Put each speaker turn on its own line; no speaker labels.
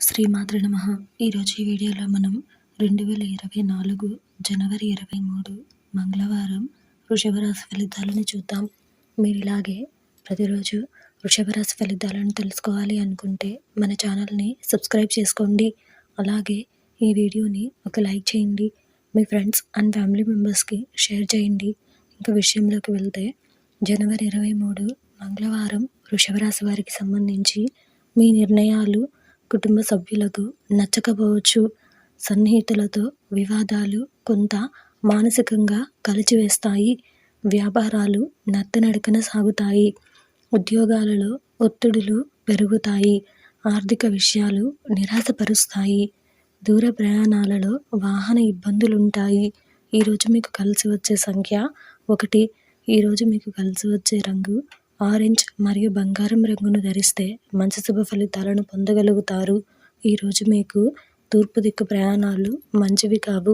శ్రీమాత్రే నమః. ఈరోజు ఈ వీడియోలో మనం 2024 జనవరి 23 మంగళవారం వృషభ రాశి ఫలితాలను చూద్దాం. మీరు ఇలాగే ప్రతిరోజు వృషభ రాశి ఫలితాలను తెలుసుకోవాలి అనుకుంటే మన ఛానల్ని సబ్స్క్రైబ్ చేసుకోండి. అలాగే ఈ వీడియోని ఒక లైక్ చేయండి. మీ ఫ్రెండ్స్ అండ్ ఫ్యామిలీ మెంబర్స్కి షేర్ చేయండి. ఇంకా విషయంలోకి వెళ్తే జనవరి 23 మంగళవారం వృషభ రాశి వారికి సంబంధించి మీ నిర్ణయాలు కుటుంబ సభ్యులకు నచ్చకపోవచ్చు. సన్నిహితులతో వివాదాలు కొంత మానసికంగా కలిచివేస్తాయి. వ్యాపారాలు నత్తనడకన సాగుతాయి. ఉద్యోగాలలో ఒత్తిడులు పెరుగుతాయి. ఆర్థిక విషయాలు నిరాశపరుస్తాయి. దూర ప్రయాణాలలో వాహన ఇబ్బందులుంటాయి. ఈరోజు మీకు కలిసి వచ్చే సంఖ్య 1. ఈరోజు మీకు కలిసి వచ్చే రంగు ఆరెంజ్ మరియు బంగారం రంగును ధరిస్తే మంచి శుభ ఫలితాలను పొందగలుగుతారు. ఈరోజు మీకు తూర్పు దిక్కు ప్రయాణాలు మంచివి కావు.